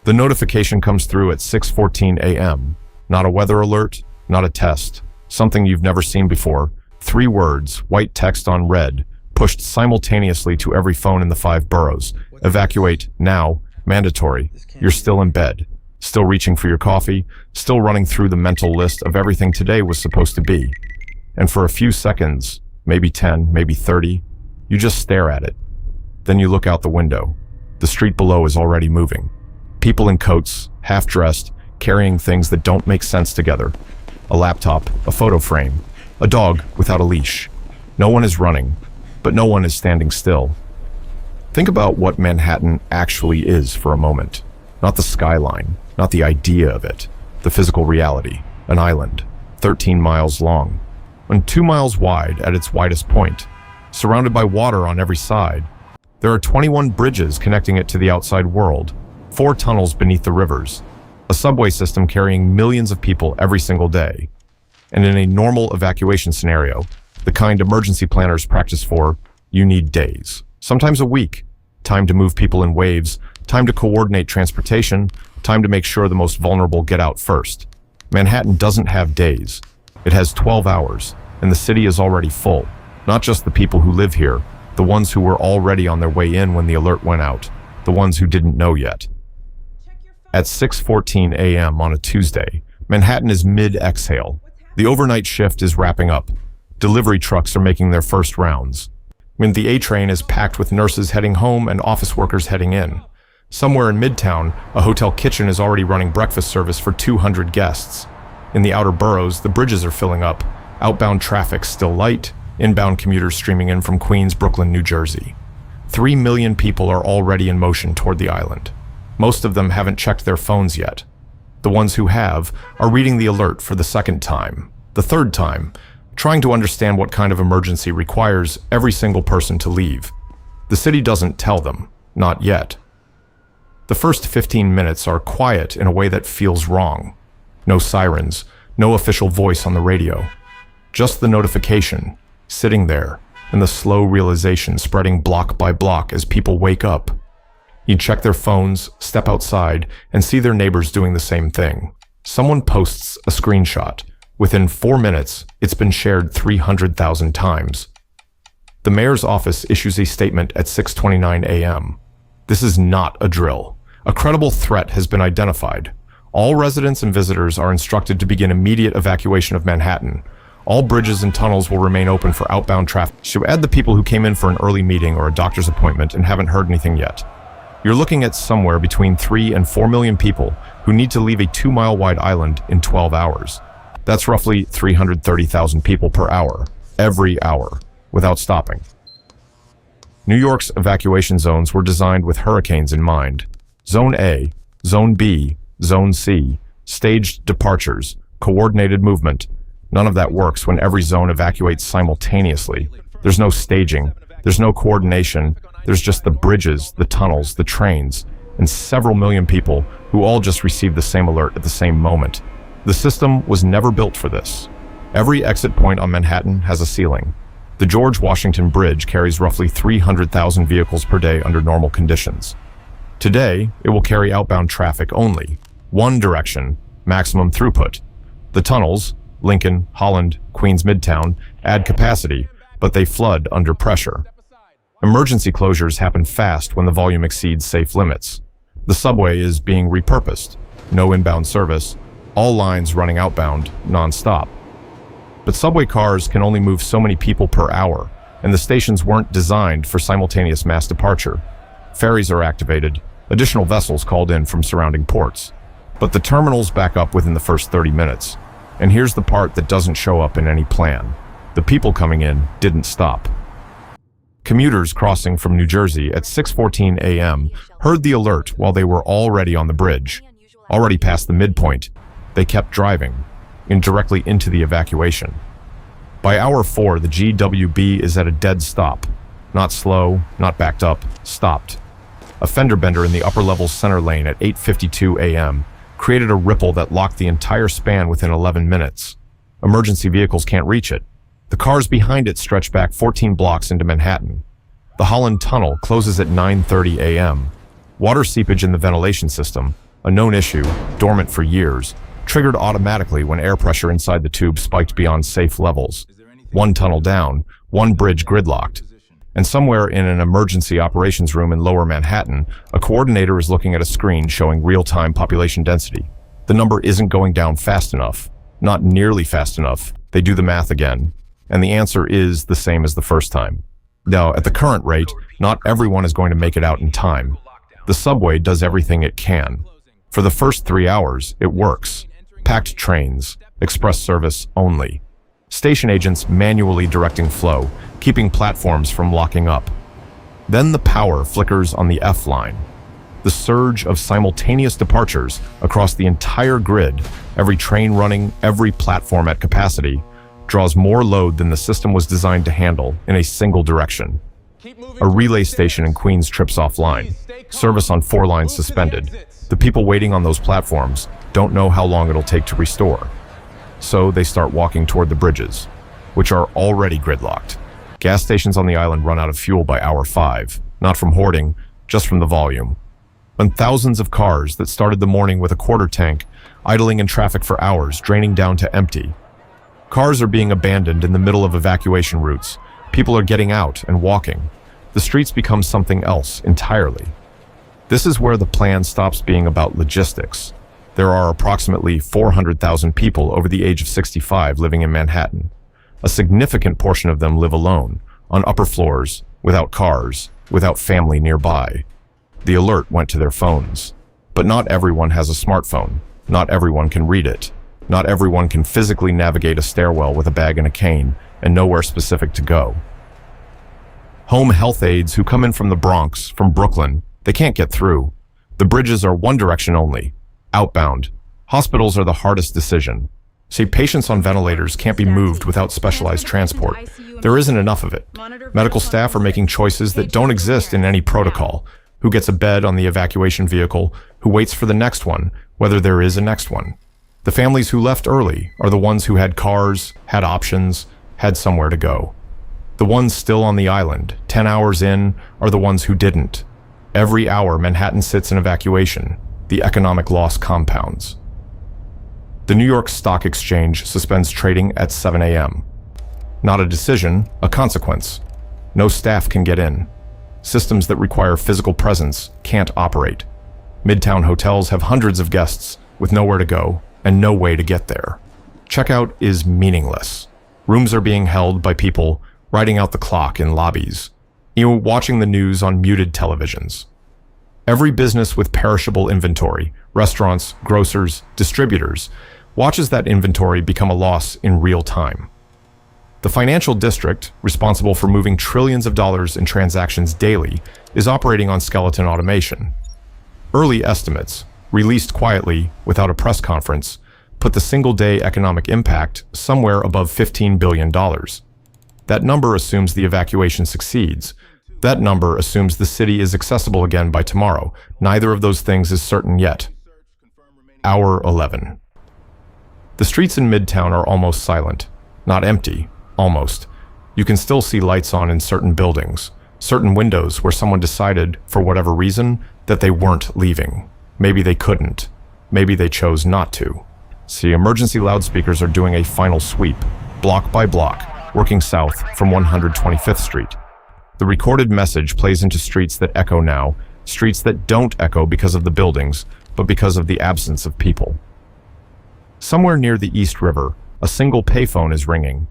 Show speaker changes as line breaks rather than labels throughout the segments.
The notification comes through at 6:14 a.m. Not a weather alert, not a test. Something you've never seen before. 3 words, white text on red, pushed simultaneously to every phone in the 5 boroughs. Evacuate, now, mandatory. You're still in bed. Still reaching for your coffee, still running through the mental list of everything today was supposed to be. And for a few seconds, maybe 10, maybe 30, you just stare at it. Then you look out the window. The street below is already moving. People in coats, half-dressed, carrying things that don't make sense together. A laptop, a photo frame, a dog without a leash. No one is running, but no one is standing still. Think about what Manhattan actually is for a moment. Not the skyline, not the idea of it, the physical reality. An island, 13 miles long, and 2 miles wide at its widest point, surrounded by water on every side. There are 21 bridges connecting it to the outside world, 4 tunnels beneath the rivers, a subway system carrying millions of people every single day. And in a normal evacuation scenario, the kind emergency planners practice for, you need days, sometimes a week, time to move people in waves, time to coordinate transportation, time to make sure the most vulnerable get out first. Manhattan doesn't have days. It has 12 hours, and the city is already full. Not just the people who live here, the ones who were already on their way in when the alert went out, the ones who didn't know yet. At 6:14 a.m. on a Tuesday, Manhattan is mid-exhale. The overnight shift is wrapping up. Delivery trucks are making their first rounds. When the A train is packed with nurses heading home and office workers heading in. Somewhere in Midtown, a hotel kitchen is already running breakfast service for 200 guests. In the outer boroughs, the bridges are filling up. Outbound traffic still light, inbound commuters streaming in from Queens, Brooklyn, New Jersey. 3 million people are already in motion toward the island. Most of them haven't checked their phones yet. The ones who have are reading the alert for the second time, the third time, trying to understand what kind of emergency requires every single person to leave. The city doesn't tell them, not yet. The first 15 minutes are quiet in a way that feels wrong. No sirens, no official voice on the radio. Just the notification, sitting there, and the slow realization spreading block by block as people wake up. You check their phones, step outside, and see their neighbors doing the same thing. Someone posts a screenshot. Within 4 minutes, it's been shared 300,000 times. The mayor's office issues a statement at 6:29 a.m. This is not a drill. A credible threat has been identified. All residents and visitors are instructed to begin immediate evacuation of Manhattan. All bridges and tunnels will remain open for outbound traffic. So add the people who came in for an early meeting or a doctor's appointment and haven't heard anything yet. You're looking at somewhere between 3 and 4 million people who need to leave a 2-mile wide island in 12 hours. That's roughly 330,000 people per hour, every hour, without stopping. New York's evacuation zones were designed with hurricanes in mind. Zone A, Zone B, Zone C, staged departures, coordinated movement. None of that works when every zone evacuates simultaneously. There's no staging, there's no coordination, there's just the bridges, the tunnels, the trains, and several million people who all just received the same alert at the same moment. The system was never built for this. Every exit point on Manhattan has a ceiling. The George Washington Bridge carries roughly 300,000 vehicles per day under normal conditions. Today, it will carry outbound traffic only. One direction, maximum throughput. The tunnels, Lincoln, Holland, Queens Midtown, add capacity, but they flood under pressure. Emergency closures happen fast when the volume exceeds safe limits. The subway is being repurposed. No inbound service. All lines running outbound, non-stop. But subway cars can only move so many people per hour, and the stations weren't designed for simultaneous mass departure. Ferries are activated, additional vessels called in from surrounding ports. But the terminals back up within the first 30 minutes. And here's the part that doesn't show up in any plan. The people coming in didn't stop. Commuters crossing from New Jersey at 6:14 a.m. heard the alert while they were already on the bridge. Already past the midpoint, they kept driving, directly into the evacuation. By hour 4, the GWB is at a dead stop. Not slow, not backed up, stopped. A fender bender in the upper level center lane at 8:52 a.m. created a ripple that locked the entire span within 11 minutes. Emergency vehicles can't reach it. The cars behind it stretch back 14 blocks into Manhattan. The Holland Tunnel closes at 9:30 a.m. Water seepage in the ventilation system, a known issue, dormant for years, triggered automatically when air pressure inside the tube spiked beyond safe levels. One tunnel down, one bridge gridlocked. And somewhere in an emergency operations room in Lower Manhattan, a coordinator is looking at a screen showing real-time population density. The number isn't going down fast enough, not nearly fast enough. They do the math again, and the answer is the same as the first time. Now, at the current rate, not everyone is going to make it out in time. The subway does everything it can. For the first 3 hours, it works. Packed trains, express service only. Station agents manually directing flow, keeping platforms from locking up. Then the power flickers on the F line. The surge of simultaneous departures across the entire grid, every train running, every platform at capacity, draws more load than the system was designed to handle in a single direction. A relay station in Queens trips offline. Service on 4 lines suspended. The people waiting on those platforms don't know how long it'll take to restore. So they start walking toward the bridges, which are already gridlocked. Gas stations on the island run out of fuel by hour 5, not from hoarding, just from the volume. And thousands of cars that started the morning with a quarter tank, idling in traffic for hours, draining down to empty. Cars are being abandoned in the middle of evacuation routes. People are getting out and walking. The streets become something else entirely. This is where the plan stops being about logistics. There are approximately 400,000 people over the age of 65 living in Manhattan. A significant portion of them live alone, on upper floors, without cars, without family nearby. The alert went to their phones. But not everyone has a smartphone. Not everyone can read it. Not everyone can physically navigate a stairwell with a bag and a cane and nowhere specific to go. Home health aides who come in from the Bronx, from Brooklyn, they can't get through. The bridges are one direction only. Outbound. Hospitals are the hardest decision. See, patients on ventilators can't be moved without specialized transport. There isn't enough of it. Medical staff are making choices that don't exist in any protocol. Who gets a bed on the evacuation vehicle? Who waits for the next one, whether there is a next one? The families who left early are the ones who had cars, had options, had somewhere to go. The ones still on the island, 10 hours in, are the ones who didn't. Every hour Manhattan sits in evacuation. The economic loss compounds. The New York Stock Exchange suspends trading at 7 a.m. Not a decision, a consequence. No staff can get in. Systems that require physical presence can't operate. Midtown hotels have hundreds of guests with nowhere to go and no way to get there. Checkout is meaningless. Rooms are being held by people writing out the clock in lobbies, watching the news on muted televisions. Every business with perishable inventory, restaurants, grocers, distributors, watches that inventory become a loss in real time. The financial district, responsible for moving trillions of dollars in transactions daily, is operating on skeleton automation. Early estimates, released quietly without a press conference, put the single-day economic impact somewhere above $15 billion. That number assumes the evacuation succeeds. That number assumes the city is accessible again by tomorrow. Neither of those things is certain yet. Hour 11. The streets in Midtown are almost silent. Not empty, almost. You can still see lights on in certain buildings, certain windows where someone decided, for whatever reason, that they weren't leaving. Maybe they couldn't. Maybe they chose not to. See, emergency loudspeakers are doing a final sweep, block by block, working south from 125th Street. The recorded message plays into streets that echo now, streets that don't echo because of the buildings, but because of the absence of people. Somewhere near the East River, a single payphone is ringing.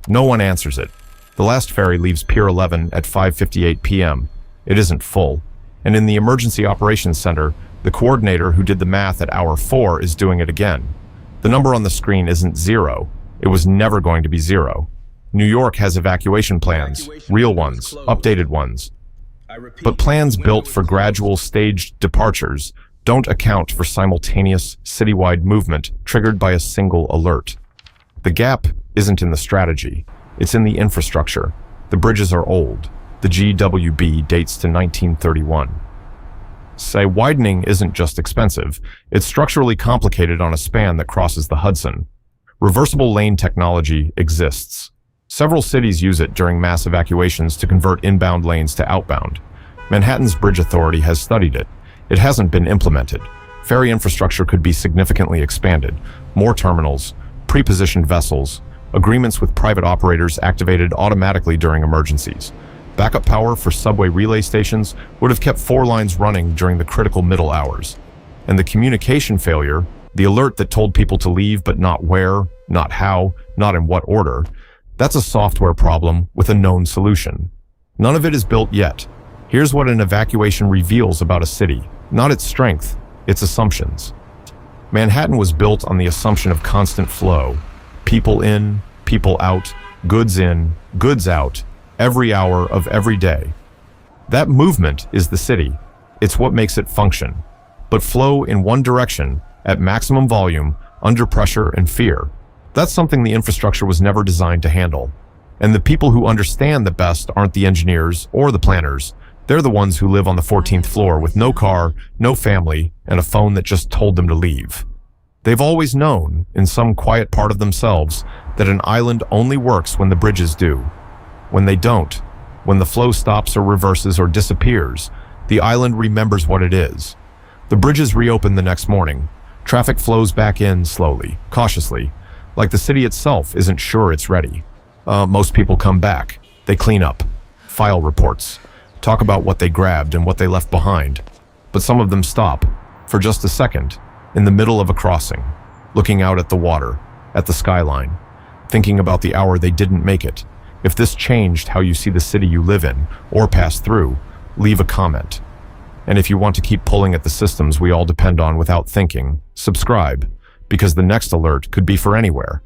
No one answers it. The last ferry leaves Pier 11 at 5:58 p.m. It isn't full. And in the Emergency Operations Center, the coordinator who did the math at hour 4 is doing it again. The number on the screen isn't 0. It was never going to be 0. New York has evacuation plans, real ones, updated ones. But plans built for gradual staged departures don't account for simultaneous citywide movement triggered by a single alert. The gap isn't in the strategy, it's in the infrastructure. The bridges are old. The GWB dates to 1931. Say, widening isn't just expensive, it's structurally complicated on a span that crosses the Hudson. Reversible lane technology exists. Several cities use it during mass evacuations to convert inbound lanes to outbound. Manhattan's Bridge Authority has studied it. It hasn't been implemented. Ferry infrastructure could be significantly expanded. More terminals, pre-positioned vessels, agreements with private operators activated automatically during emergencies. Backup power for subway relay stations would have kept 4 lines running during the critical middle hours. And the communication failure, the alert that told people to leave but not where, not how, not in what order, that's a software problem with a known solution. None of it is built yet. Here's what an evacuation reveals about a city. Not its strength, its assumptions. Manhattan was built on the assumption of constant flow. People in, people out, goods in, goods out, every hour of every day. That movement is the city. It's what makes it function. But flow in one direction, at maximum volume, under pressure and fear. That's something the infrastructure was never designed to handle. And the people who understand the best aren't the engineers or the planners. They're the ones who live on the 14th floor with no car, no family, and a phone that just told them to leave. They've always known, in some quiet part of themselves, that an island only works when the bridges do. When they don't, when the flow stops or reverses or disappears, the island remembers what it is. The bridges reopen the next morning. Traffic flows back in slowly, cautiously, like the city itself isn't sure it's ready. Most people come back. They clean up, file reports, talk about what they grabbed and what they left behind. But some of them stop, for just a second, in the middle of a crossing, looking out at the water, at the skyline, thinking about the hour they didn't make it. If this changed how you see the city you live in, or pass through, leave a comment. And if you want to keep pulling at the systems we all depend on without thinking, subscribe, because the next alert could be for anywhere.